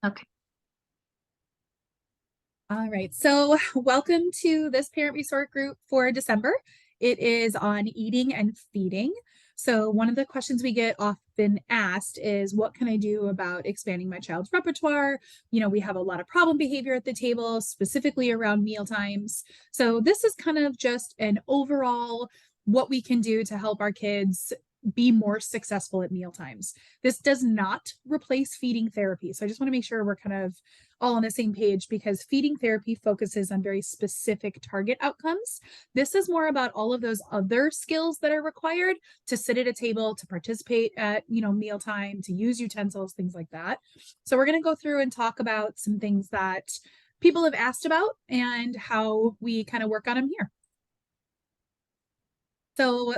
Okay. All right. So, welcome to this parent resource group for December. It is on eating and feeding. So, one of the questions we get often asked is, what can I do about expanding my child's repertoire? We have a lot of problem behavior at the table, specifically around meal times. So, this is kind of just an overall what we can do to help our kids be more successful at meal times. This does not replace feeding therapy. So, I just want to make sure we're kind of all on the same page because feeding therapy focuses on very specific target outcomes. This is more about all of those other skills that are required to sit at a table, to participate at, mealtime, to use utensils, things like that. So we're going to go through and talk about some things that people have asked about and how we kind of work on them here. So,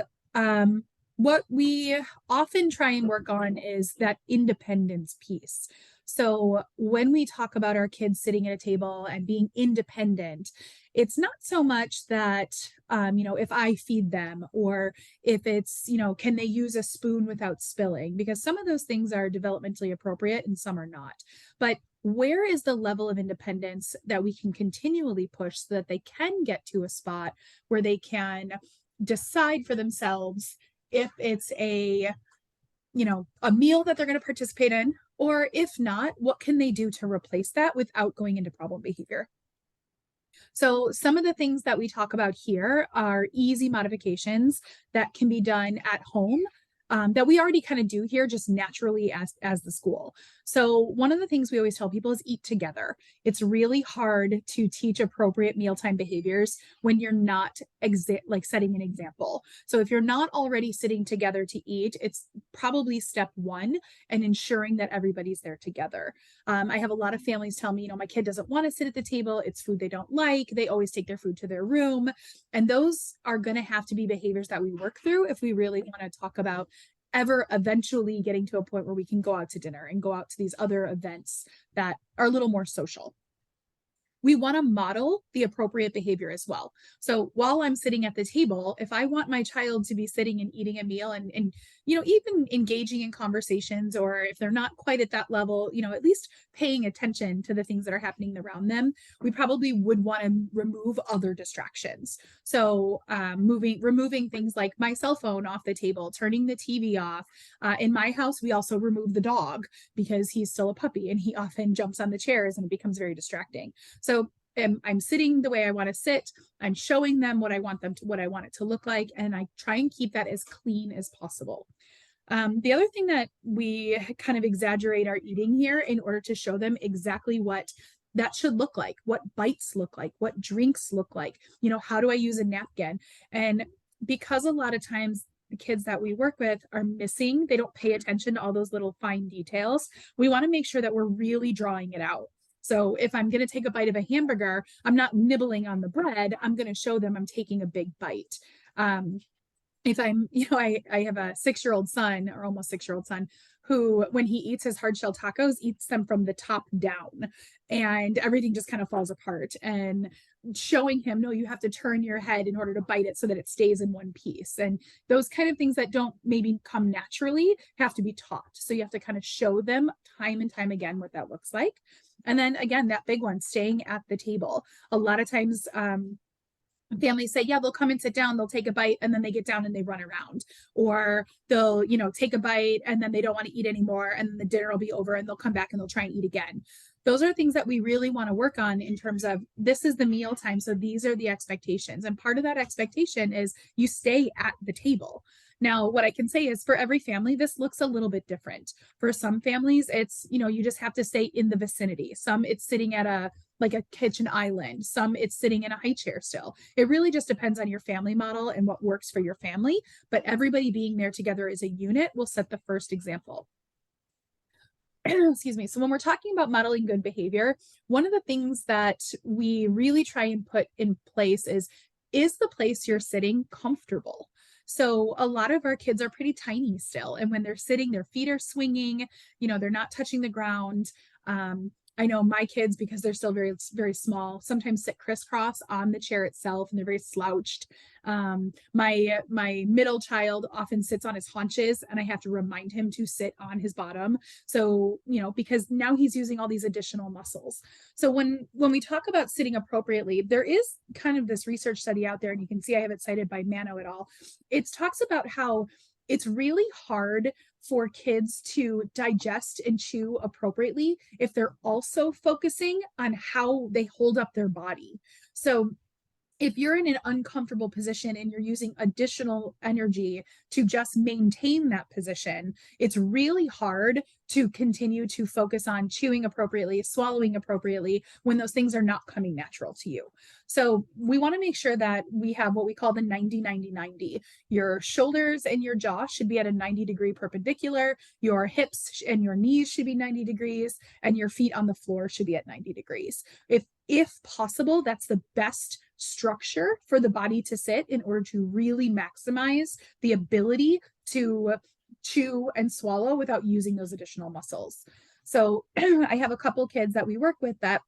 what we often try and work on is that independence piece. So, when we talk about our kids sitting at a table and being independent, it's not so much that, if I feed them or if it's, can they use a spoon without spilling? Because some of those things are developmentally appropriate and some are not. But where is the level of independence that we can continually push so that they can get to a spot where they can decide for themselves if it's a meal that they're going to participate in, or if not, what can they do to replace that without going into problem behavior? So some of the things that we talk about here are easy modifications that can be done at home, that we already kind of do here just naturally as the school. So one of the things we always tell people is eat together. It's really hard to teach appropriate mealtime behaviors when you're not like setting an example. So if you're not already sitting together to eat, it's probably step one and ensuring that everybody's there together. I have a lot of families tell me, my kid doesn't want to sit at the table. It's food they don't like. They always take their food to their room. And those are going to have to be behaviors that we work through if we really want to talk about ever eventually getting to a point where we can go out to dinner and go out to these other events that are a little more social. We want to model the appropriate behavior as well. So while I'm sitting at the table, if I want my child to be sitting and eating a meal and even engaging in conversations, or if they're not quite at that level, at least paying attention to the things that are happening around them, we probably would want to remove other distractions. So removing things like my cell phone off the table, turning the TV off. In my house, we also remove the dog because he's still a puppy and he often jumps on the chairs and it becomes very distracting. So I'm sitting the way I want to sit. I'm showing them what I want it to look like, and I try and keep that as clean as possible. The other thing that we kind of exaggerate our eating here in order to show them exactly what that should look like, what bites look like, what drinks look like, how do I use a napkin? And because a lot of times the kids that we work with are missing, they don't pay attention to all those little fine details. We want to make sure that we're really drawing it out. So if I'm going to take a bite of a hamburger, I'm not nibbling on the bread. I'm going to show them I'm taking a big bite. If I'm, I have a 6-year-old son, or almost 6-year-old son, who, when he eats his hard shell tacos, eats them from the top down and everything just kind of falls apart. And showing him, no, you have to turn your head in order to bite it so that it stays in one piece. And those kind of things that don't maybe come naturally have to be taught. So you have to kind of show them time and time again what that looks like. And then again, that big one, staying at the table. A lot of times, families say, yeah, they'll come and sit down, they'll take a bite, and then they get down and they run around. Or they'll, take a bite and then they don't want to eat anymore. And then the dinner will be over and they'll come back and they'll try and eat again. Those are things that we really want to work on in terms of, this is the meal time. So these are the expectations. And part of that expectation is you stay at the table. Now, what I can say is for every family, this looks a little bit different. For some families, it's, you just have to stay in the vicinity. Some it's sitting at a kitchen island. Some it's sitting in a high chair still. It really just depends on your family model and what works for your family. But everybody being there together as a unit will set the first example. Excuse me. So when we're talking about modeling good behavior, one of the things that we really try and put in place is the place you're sitting comfortable? So a lot of our kids are pretty tiny still. And when they're sitting, their feet are swinging, they're not touching the ground. I know my kids, because they're still very, very small, sometimes sit crisscross on the chair itself and they're very slouched. My middle child often sits on his haunches and I have to remind him to sit on his bottom. So, because now he's using all these additional muscles. So when we talk about sitting appropriately, there is kind of this research study out there, and you can see I have it cited by Mano et al. It talks about how it's really hard for kids to digest and chew appropriately if they're also focusing on how they hold up their body. So if you're in an uncomfortable position and you're using additional energy to just maintain that position, it's really hard to continue to focus on chewing appropriately, swallowing appropriately when those things are not coming natural to you. So we want to make sure that we have what we call the 90-90-90. Your shoulders and your jaw should be at a 90-degree perpendicular. Your hips and your knees should be 90 degrees, and your feet on the floor should be at 90 degrees. If possible, that's the best structure for the body to sit in order to really maximize the ability to chew and swallow without using those additional muscles. So I have a couple kids that we work with that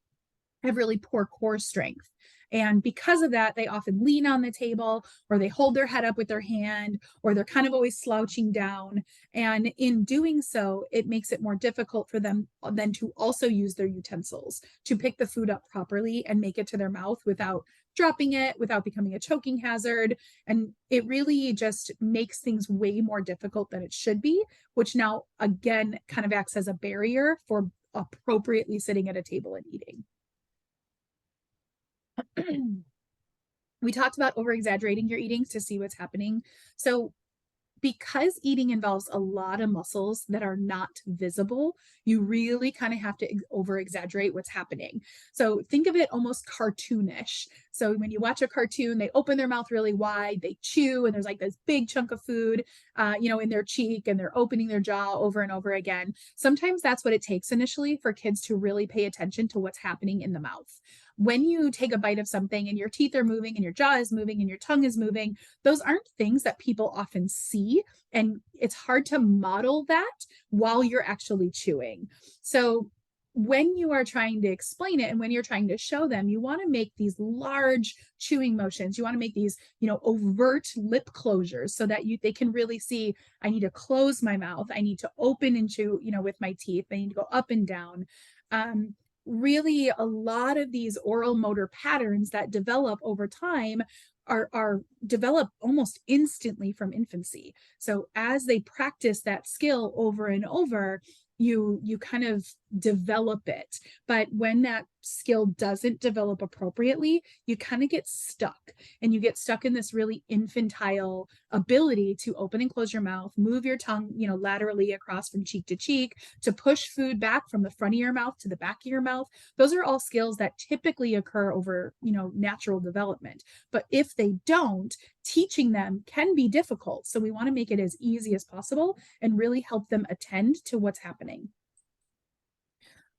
have really poor core strength. And because of that, they often lean on the table, or they hold their head up with their hand, or they're kind of always slouching down. And in doing so, it makes it more difficult for them then to also use their utensils to pick the food up properly and make it to their mouth without dropping it, without becoming a choking hazard. And it really just makes things way more difficult than it should be, which now again kind of acts as a barrier for appropriately sitting at a table and eating. We talked about over exaggerating your eating to see what's happening. So because eating involves a lot of muscles that are not visible, you really kind of have to over exaggerate what's happening. So think of it almost cartoonish. So when you watch a cartoon, they open their mouth really wide, they chew, and there's like this big chunk of food, in their cheek, and they're opening their jaw over and over again. Sometimes that's what it takes initially for kids to really pay attention to what's happening in the mouth. When you take a bite of something and your teeth are moving and your jaw is moving and your tongue is moving, those aren't things that people often see. And it's hard to model that while you're actually chewing. So when you are trying to explain it and when you're trying to show them, you want to make these large chewing motions. You want to make these, overt lip closures so that they can really see, I need to close my mouth. I need to open and chew, with my teeth. I need to go up and down. Really, a lot of these oral motor patterns that develop over time are developed almost instantly from infancy. So as they practice that skill over and over, you kind of develop it. But when that skill doesn't develop appropriately, you kind of get stuck, and you get stuck in this really infantile ability to open and close your mouth, move your tongue, laterally across from cheek to cheek, to push food back from the front of your mouth to the back of your mouth. Those are all skills that typically occur over, natural development. But if they don't, teaching them can be difficult. So we want to make it as easy as possible and really help them attend to what's happening.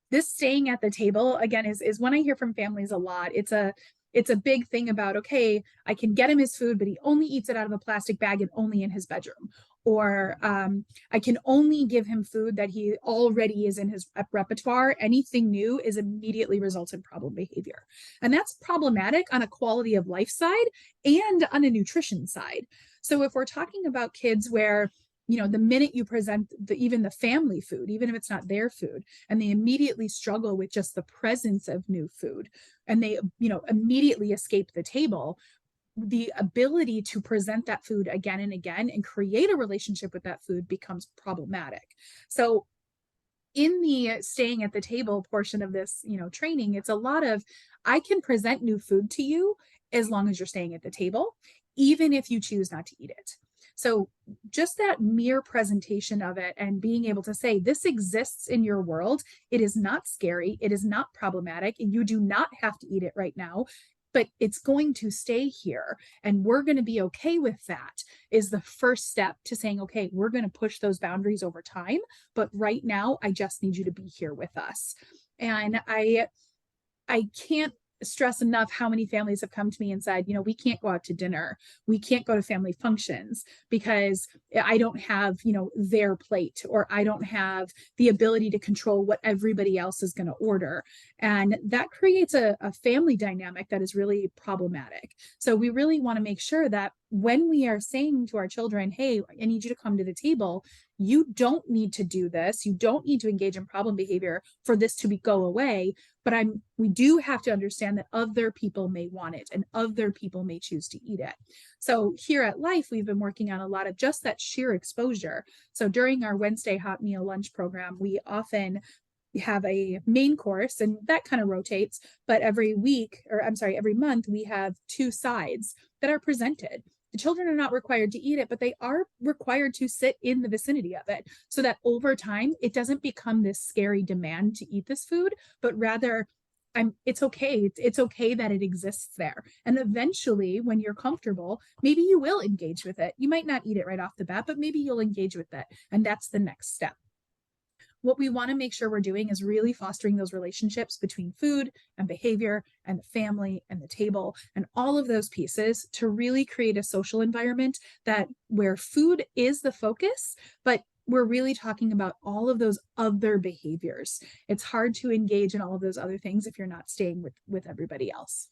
This staying at the table, again, is one I hear from families a lot. It's a big thing about, okay, I can get him his food, but he only eats it out of a plastic bag and only in his bedroom. Or I can only give him food that he already is in his repertoire. Anything new is immediately results in problem behavior. And that's problematic on a quality of life side and on a nutrition side. So if we're talking about kids where the minute you present even the family food, even if it's not their food, and they immediately struggle with just the presence of new food, and they, immediately escape the table, the ability to present that food again and again and create a relationship with that food becomes problematic. So in the staying at the table portion of this, training, it's a lot of, I can present new food to you as long as you're staying at the table, even if you choose not to eat it. So just that mere presentation of it and being able to say, this exists in your world. It is not scary. It is not problematic. You do not have to eat it right now, but it's going to stay here. And we're going to be okay with that, is the first step to saying, okay, we're going to push those boundaries over time. But right now, I just need you to be here with us. And I can't stress enough how many families have come to me and said, we can't go out to dinner. We can't go to family functions because I don't have, their plate, or I don't have the ability to control what everybody else is going to order. And that creates a family dynamic that is really problematic. So we really want to make sure that when we are saying to our children, hey, I need you to come to the table, you don't need to do this. You don't need to engage in problem behavior for this to go away. But we do have to understand that other people may want it and other people may choose to eat it. So here at L.I.F E, we've been working on a lot of just that sheer exposure. So during our Wednesday hot meal lunch program, we often have a main course, and that kind of rotates, but every month, we have 2 sides that are presented. The children are not required to eat it, but they are required to sit in the vicinity of it so that over time, it doesn't become this scary demand to eat this food, but rather it's okay. It's okay that it exists there. And eventually, when you're comfortable, maybe you will engage with it. You might not eat it right off the bat, but maybe you'll engage with it. And that's the next step. What we want to make sure we're doing is really fostering those relationships between food and behavior and the family and the table and all of those pieces to really create a social environment where food is the focus, but we're really talking about all of those other behaviors. It's hard to engage in all of those other things if you're not staying with everybody else.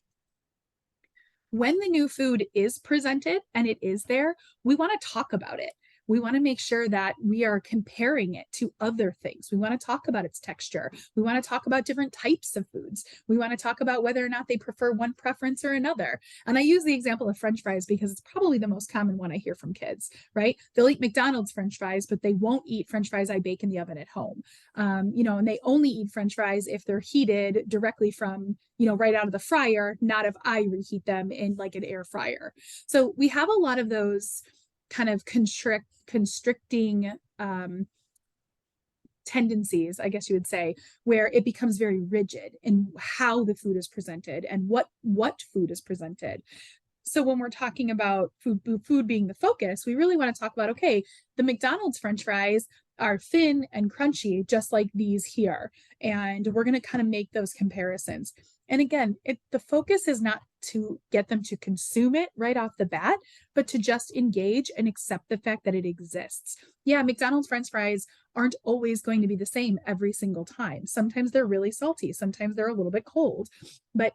When the new food is presented and it is there, we want to talk about it. We want to make sure that we are comparing it to other things. We want to talk about its texture. We want to talk about different types of foods. We want to talk about whether or not they prefer one preference or another. And I use the example of French fries because it's probably the most common one I hear from kids, right? They'll eat McDonald's French fries, but they won't eat French fries I bake in the oven at home. And they only eat French fries if they're heated directly from, right out of the fryer, not if I reheat them in like an air fryer. So we have a lot of those kind of constricting tendencies, I guess you would say, where it becomes very rigid in how the food is presented and what food is presented. So when we're talking about food being the focus, we really want to talk about, okay, the McDonald's French fries are thin and crunchy, just like these here. And we're going to kind of make those comparisons. And again, the focus is not to get them to consume it right off the bat, but to just engage and accept the fact that it exists. Yeah, McDonald's French fries aren't always going to be the same every single time. Sometimes they're really salty. Sometimes they're a little bit cold. But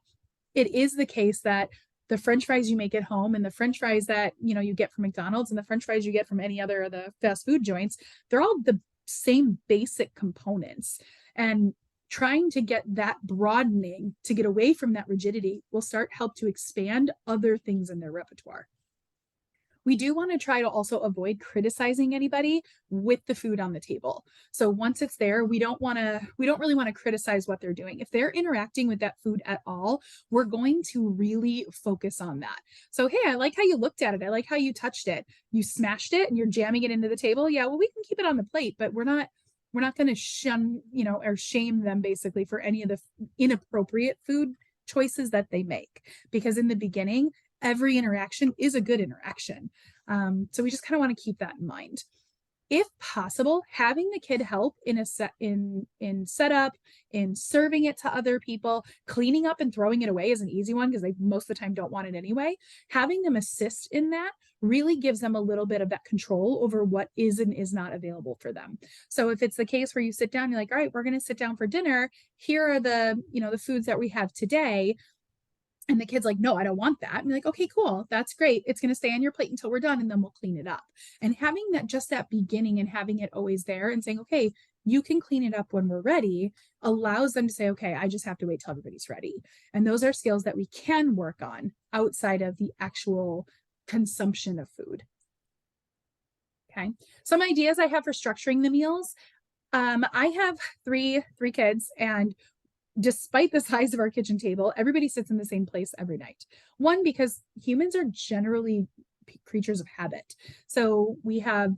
it is the case that the French fries you make at home and the French fries that, you get from McDonald's and the French fries you get from any other of the fast food joints, they're all the same basic components. And trying to get that broadening to get away from that rigidity will help to expand other things in their repertoire. We do want to try to also avoid criticizing anybody with the food on the table. So once it's there, we don't really want to criticize what they're doing. If they're interacting with that food at all, we're going to really focus on that. So, hey, I like how you looked at it. I like how you touched it. You smashed it and you're jamming it into the table. Yeah, well, we can keep it on the plate, but we're not going to shun, or shame them basically for any of the inappropriate food choices that they make. Because in the beginning, every interaction is a good interaction. So we just kind of want to keep that in mind. If possible, having the kid help in setup, in serving it to other people, cleaning up and throwing it away is an easy one because they most of the time don't want it anyway. Having them assist in that really gives them a little bit of that control over what is and is not available for them. So if it's the case where you sit down, you're like, all right, we're going to sit down for dinner. Here are the foods that we have today. And the kid's like, no, I don't want that. And you're like, okay, cool. That's great. It's going to stay on your plate until we're done and then we'll clean it up. And having that beginning and having it always there and saying, okay, you can clean it up when we're ready allows them to say, okay, I just have to wait till everybody's ready. And those are skills that we can work on outside of the actual consumption of food. Okay. Some ideas I have for structuring the meals. I have three kids, and despite the size of our kitchen table, everybody sits in the same place every night. One, because humans are generally creatures of habit. So we have,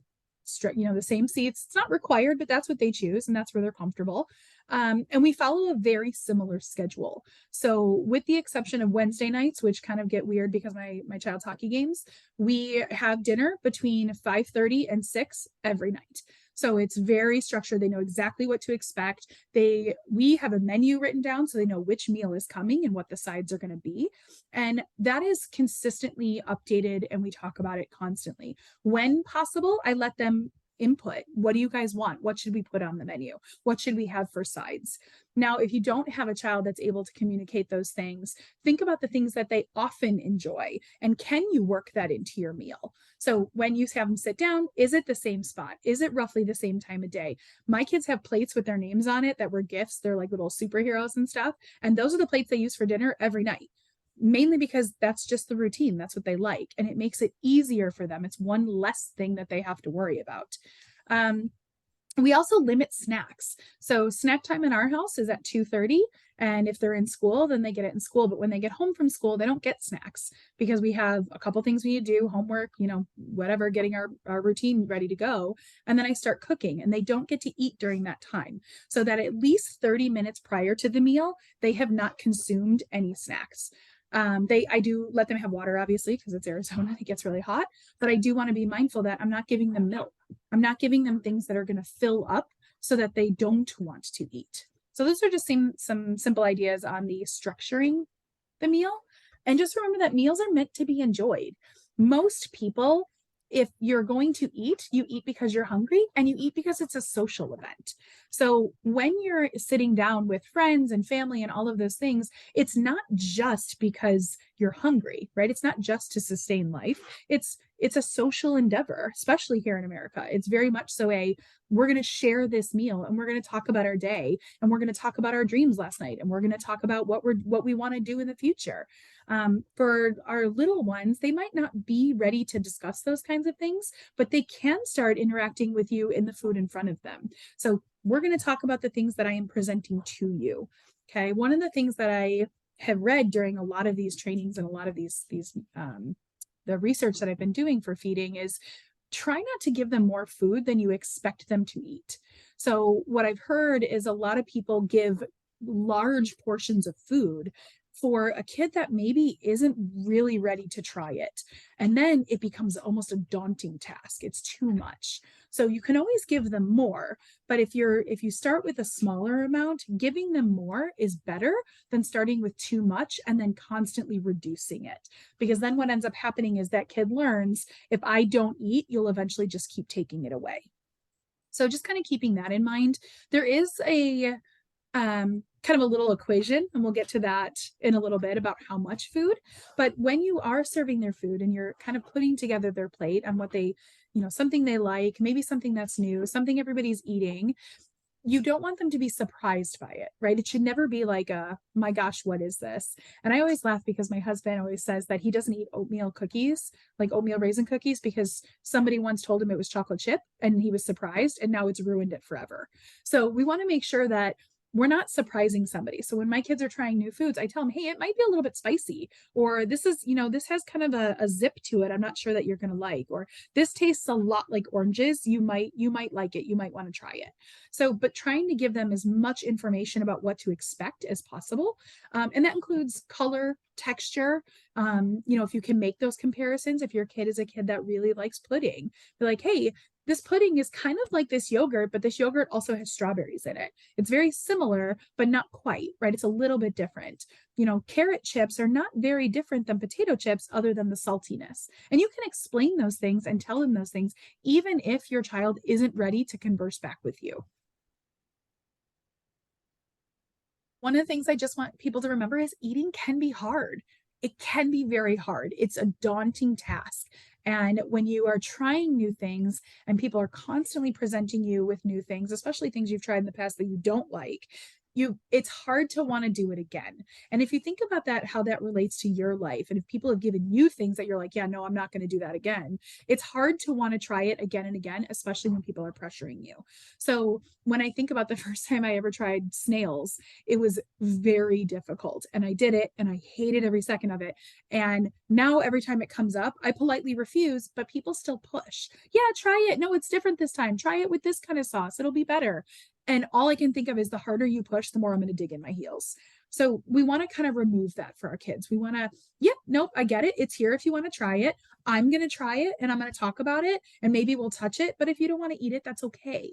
the same seats. It's not required, but that's what they choose and that's where they're comfortable. And we follow a very similar schedule. So with the exception of Wednesday nights, which kind of get weird because my child's hockey games, we have dinner between 5:30 and 6 every night. So it's very structured. They know exactly what to expect. We have a menu written down so they know which meal is coming and what the sides are going to be. And that is consistently updated, and we talk about it constantly. When possible, I let them input. What do you guys want? What should we put on the menu? What should we have for sides? Now, if you don't have a child that's able to communicate those things, think about the things that they often enjoy, and can you work that into your meal? So when you have them sit down, is it the same spot? Is it roughly the same time of day? My kids have plates with their names on it that were gifts. They're like little superheroes and stuff. And those are the plates they use for dinner every night, mainly because that's just the routine. That's what they like. And it makes it easier for them. It's one less thing that they have to worry about. We also limit snacks. So snack time in our house is at 2:30. And if they're in school, then they get it in school. But when they get home from school, they don't get snacks because we have a couple things we need to do, homework, whatever, getting our routine ready to go. And then I start cooking, and they don't get to eat during that time. So that at least 30 minutes prior to the meal, they have not consumed any snacks. I do let them have water, obviously, because it's Arizona, it gets really hot, but I do want to be mindful that I'm not giving them milk. I'm not giving them things that are going to fill up so that they don't want to eat. So those are just some simple ideas on the structuring the meal. And just remember that meals are meant to be enjoyed. Most people, if you're going to eat, you eat because you're hungry, and you eat because it's a social event. So when you're sitting down with friends and family and all of those things, it's not just because you're hungry, right? It's not just to sustain life. It's a social endeavor, especially here in America. It's very much so we're going to share this meal, and we're going to talk about our day, and we're going to talk about our dreams last night, and we're going to talk about what we want to do in the future. For our little ones, they might not be ready to discuss those kinds of things, but they can start interacting with you in the food in front of them. So we're going to talk about the things that I am presenting to you. Okay. One of the things that I have read during a lot of these trainings and a lot of the research that I've been doing for feeding is try not to give them more food than you expect them to eat. So what I've heard is a lot of people give large portions of food for a kid that maybe isn't really ready to try it. And then it becomes almost a daunting task. It's too much. So you can always give them more, but if you start with a smaller amount, giving them more is better than starting with too much and then constantly reducing it. Because then what ends up happening is that kid learns, if I don't eat, you'll eventually just keep taking it away. So just kind of keeping that in mind. There is a kind of a little equation, and we'll get to that in a little bit about how much food. But when you are serving their food and you're kind of putting together their plate on what they, something they like, maybe something that's new, something everybody's eating, you don't want them to be surprised by it, right? It should never be like my gosh, what is this? And I always laugh because my husband always says that he doesn't eat oatmeal cookies, like oatmeal raisin cookies, because somebody once told him it was chocolate chip and he was surprised, and now it's ruined it forever. So we want to make sure that we're not surprising somebody. So when my kids are trying new foods, I tell them, hey, it might be a little bit spicy, or this is, this has kind of a zip to it. I'm not sure that you're going to like, or this tastes a lot like oranges. You might like it. You might want to try it. So, but trying to give them as much information about what to expect as possible. And that includes color, texture. If you can make those comparisons, if your kid is a kid that really likes pudding, be like, hey, this pudding is kind of like this yogurt, but this yogurt also has strawberries in it. It's very similar, but not quite, right? It's a little bit different. Carrot chips are not very different than potato chips other than the saltiness. And you can explain those things and tell them those things, even if your child isn't ready to converse back with you. One of the things I just want people to remember is eating can be hard. It can be very hard. It's a daunting task. And when you are trying new things and people are constantly presenting you with new things, especially things you've tried in the past that you don't like, it's hard to want to do it again. And if you think about that, how that relates to your life, and if people have given you things that you're like, yeah, no, I'm not going to do that again, it's hard to want to try it again and again, especially when people are pressuring you. So when I think about the first time I ever tried snails, it was very difficult, and I did it and I hated every second of it. And now every time it comes up, I politely refuse, but people still push. Yeah, try it. No, it's different this time. Try it with this kind of sauce. It'll be better. And all I can think of is the harder you push, the more I'm going to dig in my heels. So we want to kind of remove that for our kids. We want to, yep, nope, I get it. It's here if you want to try it. I'm going to try it and I'm going to talk about it and maybe we'll touch it. But if you don't want to eat it, that's okay.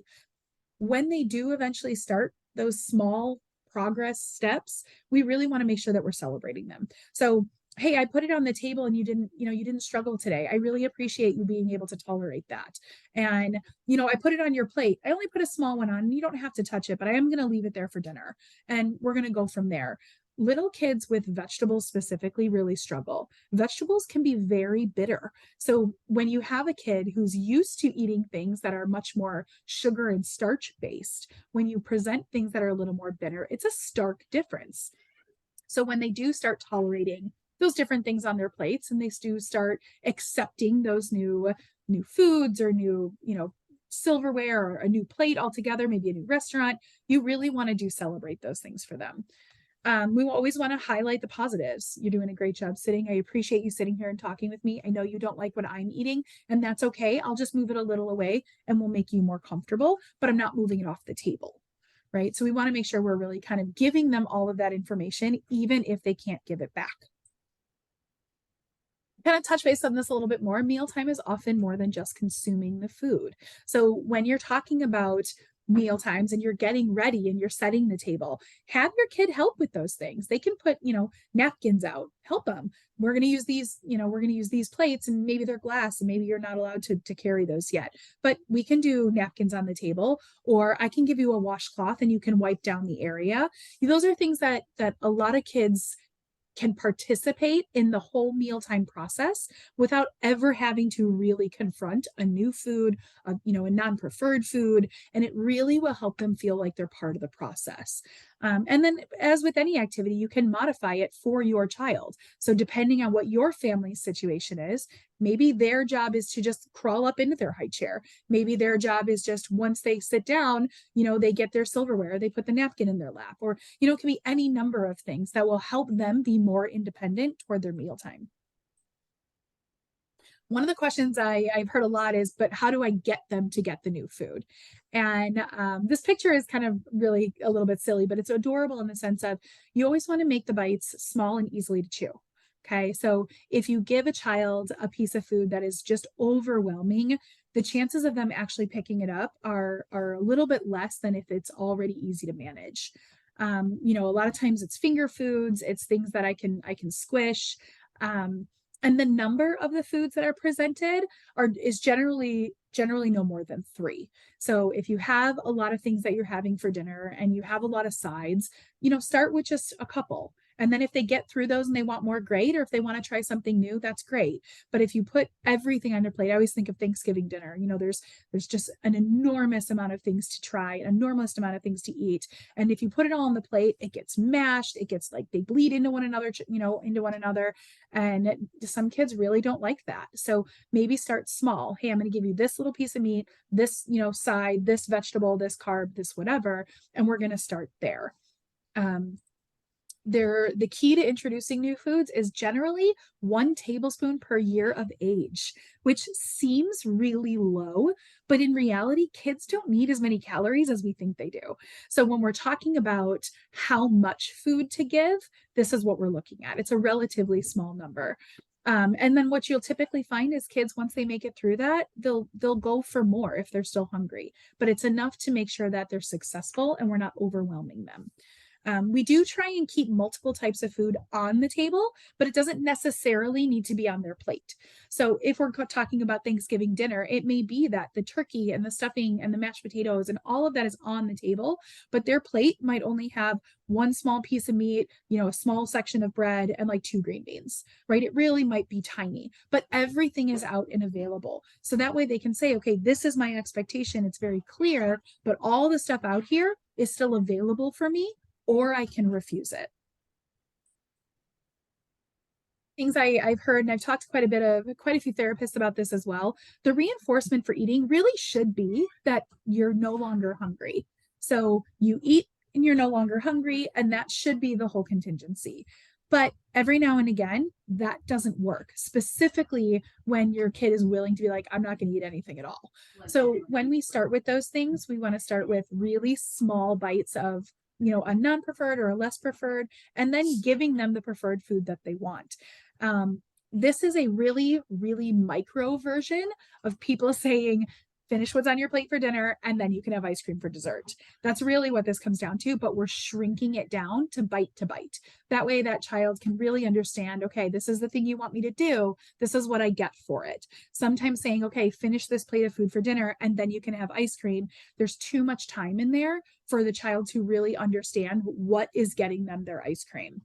When they do eventually start those small progress steps, we really want to make sure that we're celebrating them. So, hey, I put it on the table and you didn't struggle today. I really appreciate you being able to tolerate that. And, I put it on your plate. I only put a small one on, and you don't have to touch it, but I am going to leave it there for dinner. And we're going to go from there. Little kids with vegetables specifically really struggle. Vegetables can be very bitter. So when you have a kid who's used to eating things that are much more sugar and starch based, when you present things that are a little more bitter, it's a stark difference. So when they do start tolerating those different things on their plates and they do start accepting those new foods or new, silverware or a new plate altogether, maybe a new restaurant, you really want to do celebrate those things for them. We always want to highlight the positives. You're doing a great job sitting. I appreciate you sitting here and talking with me. I know you don't like what I'm eating, and that's okay. I'll just move it a little away and we'll make you more comfortable, but I'm not moving it off the table, right? So we want to make sure we're really kind of giving them all of that information, even if they can't give it back. Kind of touch base on this a little bit more. Mealtime is often more than just consuming the food. So when you're talking about meal times and you're getting ready and you're setting the table, have your kid help with those things. They can put, napkins out, help them. We're going to use these plates and maybe they're glass and maybe you're not allowed to carry those yet, but we can do napkins on the table, or I can give you a washcloth and you can wipe down the area. Those are things that a lot of kids can participate in the whole mealtime process without ever having to really confront a new food, a non-preferred food, and it really will help them feel like they're part of the process. And then, as with any activity, you can modify it for your child. So depending on what your family's situation is, maybe their job is to just crawl up into their high chair. Maybe their job is just once they sit down, they get their silverware, they put the napkin in their lap, or, it can be any number of things that will help them be more independent toward their mealtime. One of the questions I've heard a lot is, but how do I get them to get the new food? And this picture is kind of really a little bit silly, but it's adorable in the sense of you always want to make the bites small and easily to chew. Okay, so if you give a child a piece of food that is just overwhelming, the chances of them actually picking it up are a little bit less than if it's already easy to manage. A lot of times it's finger foods, it's things that I can squish. And the number of the foods that are presented is generally no more than 3. So if you have a lot of things that you're having for dinner and you have a lot of sides, start with just a couple. And then if they get through those and they want more, great. Or if they want to try something new, that's great. But if you put everything on your plate, I always think of Thanksgiving dinner. There's just an enormous amount of things to try, an enormous amount of things to eat. And if you put it all on the plate, it gets mashed. It gets like they bleed into one another, into one another. And some kids really don't like that. So maybe start small. Hey, I'm going to give you this little piece of meat, this, side, this vegetable, this carb, this whatever. And we're going to start there. The key to introducing new foods is generally 1 tablespoon per year of age, which seems really low, but in reality, kids don't need as many calories as we think they do. So when we're talking about how much food to give, this is what we're looking at. It's a relatively small number. And then what you'll typically find is kids, once they make it through that, they'll go for more if they're still hungry, but it's enough to make sure that they're successful and we're not overwhelming them. We do try and keep multiple types of food on the table, but it doesn't necessarily need to be on their plate. So if we're talking about Thanksgiving dinner, it may be that the turkey and the stuffing and the mashed potatoes and all of that is on the table, but their plate might only have 1 small piece of meat, a small section of bread and like 2 green beans, right? It really might be tiny, but everything is out and available. So that way they can say, okay, this is my expectation. It's very clear, but all the stuff out here is still available for me, or I can refuse it. Things I've heard, and I've talked to quite a few therapists about this as well. The reinforcement for eating really should be that you're no longer hungry. So you eat and you're no longer hungry, and that should be the whole contingency. But every now and again, that doesn't work, specifically when your kid is willing to be like, I'm not going to eat anything at all. So when we start with those things, we want to start with really small bites of a non-preferred or a less preferred, and then giving them the preferred food that they want. This is a really, really micro version of people saying, finish what's on your plate for dinner, and then you can have ice cream for dessert. That's really what this comes down to, but we're shrinking it down to bite to bite. That way that child can really understand, okay, this is the thing you want me to do. This is what I get for it. Sometimes saying, okay, finish this plate of food for dinner, and then you can have ice cream. There's too much time in there for the child to really understand what is getting them their ice cream.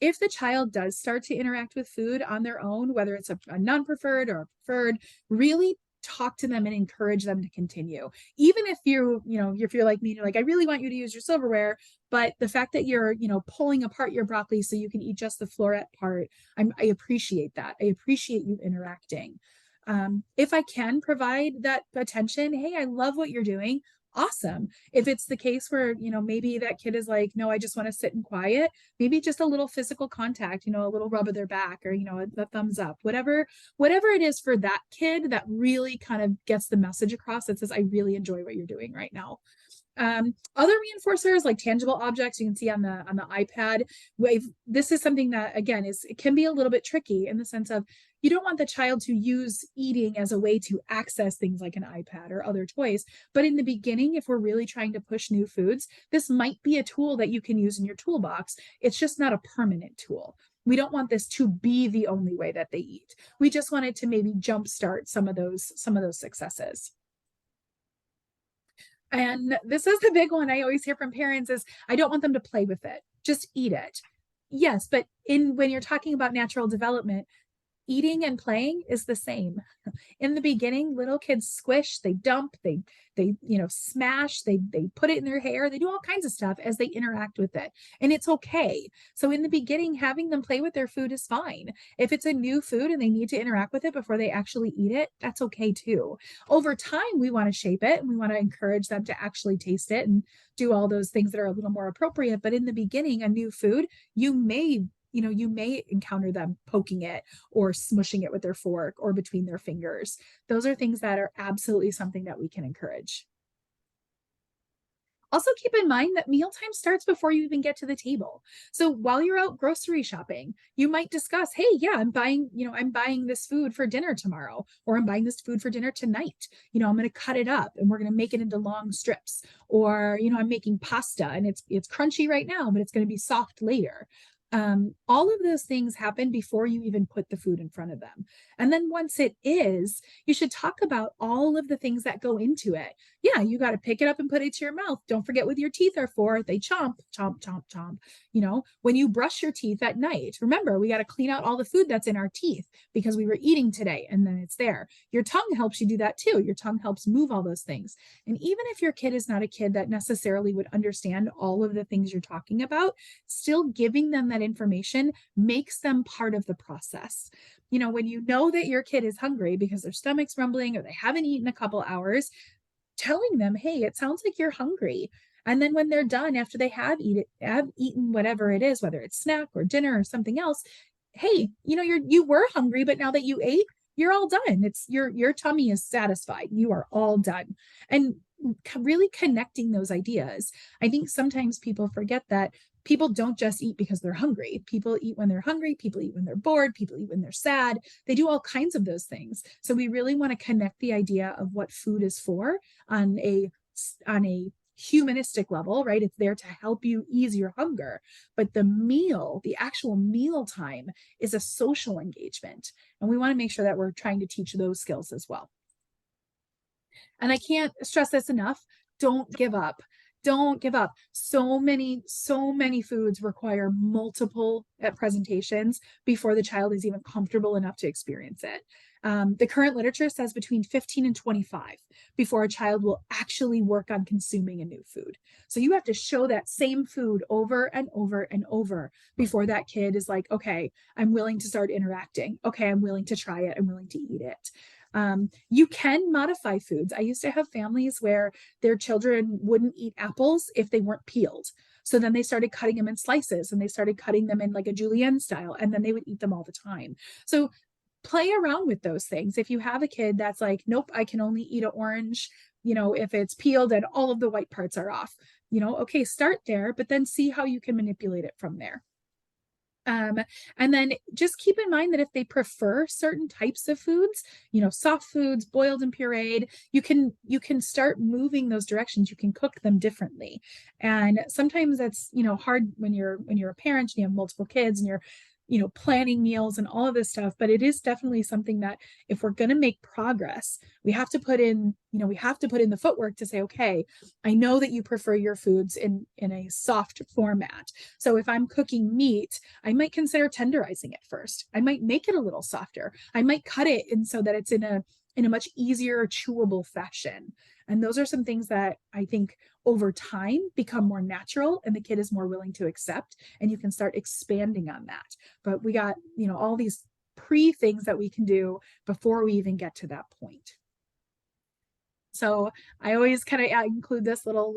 If the child does start to interact with food on their own, whether it's a non-preferred or a preferred, really talk to them and encourage them to continue. Even if if you're like me, you're like, I really want you to use your silverware, but the fact that you're, pulling apart your broccoli so you can eat just the floret part, I appreciate that. I appreciate you interacting. If I can provide that attention, hey, I love what you're doing. Awesome. If it's the case where, maybe that kid is like, no, I just want to sit in quiet, maybe just a little physical contact, a little rub of their back, or, a thumbs up, whatever it is for that kid that really kind of gets the message across that says, I really enjoy what you're doing right now. Other reinforcers like tangible objects you can see on the iPad. This is something that, again, it can be a little bit tricky in the sense of you don't want the child to use eating as a way to access things like an iPad or other toys. But in the beginning, if we're really trying to push new foods, this might be a tool that you can use in your toolbox. It's just not a permanent tool. We don't want this to be the only way that they eat. We just want it to maybe jumpstart some of those successes. And this is the big one I always hear from parents is, I don't want them to play with it. Just eat it. Yes, but when you're talking about natural development, eating and playing is the same. In the beginning, little kids squish, they dump, they smash, they put it in their hair, they do all kinds of stuff as they interact with it, and it's okay. So in the beginning, having them play with their food is fine. If it's a new food and they need to interact with it before they actually eat it, that's okay too. Over time, we want to shape it and we want to encourage them to actually taste it and do all those things that are a little more appropriate. But in the beginning, a new food, you may encounter them poking it or smushing it with their fork or between their fingers. Those are things that are absolutely something that we can encourage. Also, keep in mind that mealtime starts before you even get to the table. So while you're out grocery shopping, you might discuss, hey, yeah, I'm buying this food for dinner tomorrow, or I'm buying this food for dinner tonight. I'm going to cut it up and we're going to make it into long strips. Or, I'm making pasta and it's crunchy right now, but it's going to be soft later. All of those things happen before you even put the food in front of them. And then once it is, you should talk about all of the things that go into it. Yeah, you got to pick it up and put it to your mouth. Don't forget what your teeth are for. They chomp, chomp, chomp, chomp. When you brush your teeth at night, remember, we got to clean out all the food that's in our teeth because we were eating today and then it's there. Your tongue helps you do that too. Your tongue helps move all those things. And even if your kid is not a kid that necessarily would understand all of the things you're talking about, still giving them that information makes them part of the process. When you know that your kid is hungry because their stomach's rumbling or they haven't eaten a couple hours, telling them, hey, it sounds like you're hungry. And then when they're done, after they have eaten whatever it is, whether it's snack or dinner or something else, hey, you were hungry, but now that you ate, you're all done. It's your tummy is satisfied. You are all done. And really connecting those ideas. I think sometimes people forget that people don't just eat because they're hungry. People eat when they're hungry. People eat when they're bored. People eat when they're sad. They do all kinds of those things. So we really want to connect the idea of what food is for on a humanistic level, right? It's there to help you ease your hunger. But the actual meal time is a social engagement. And we want to make sure that we're trying to teach those skills as well. And I can't stress this enough. Don't give up. Don't give up. So many foods require multiple presentations before the child is even comfortable enough to experience it. The current literature says between 15 and 25 before a child will actually work on consuming a new food. So you have to show that same food over and over and over before that kid is like, okay, I'm willing to start interacting. Okay, I'm willing to try it. I'm willing to eat it. You can modify foods. I used to have families where their children wouldn't eat apples if they weren't peeled. So then they started cutting them in slices and they started cutting them in like a julienne style, and then they would eat them all the time. So play around with those things. If you have a kid that's like, nope, I can only eat an orange, if it's peeled and all of the white parts are off, okay, start there, but then see how you can manipulate it from there. And then just keep in mind that if they prefer certain types of foods, soft foods, boiled and pureed, you can start moving those directions. You can cook them differently. And sometimes that's, hard when you're a parent and you have multiple kids and you're planning meals and all of this stuff, but it is definitely something that if we're going to make progress, we have to put in the footwork to say, okay, I know that you prefer your foods in a soft format. So if I'm cooking meat, I might consider tenderizing it first. I might make it a little softer. I might cut it in so that it's in a much easier chewable fashion. And those are some things that I think over time become more natural and the kid is more willing to accept, and you can start expanding on that. But we got, all these pre things that we can do before we even get to that point. So I always kind of include this little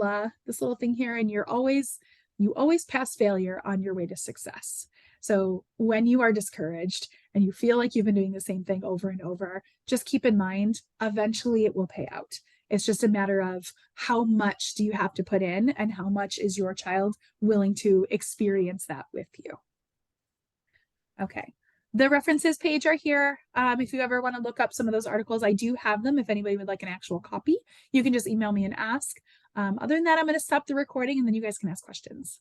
thing here, and you always pass failure on your way to success. So when you are discouraged and you feel like you've been doing the same thing over and over, just keep in mind, eventually it will pay out. It's just a matter of how much do you have to put in and how much is your child willing to experience that with you. Okay. The references page are here. If you ever want to look up some of those articles, I do have them. If anybody would like an actual copy, you can just email me and ask. Other than that, I'm going to stop the recording and then you guys can ask questions.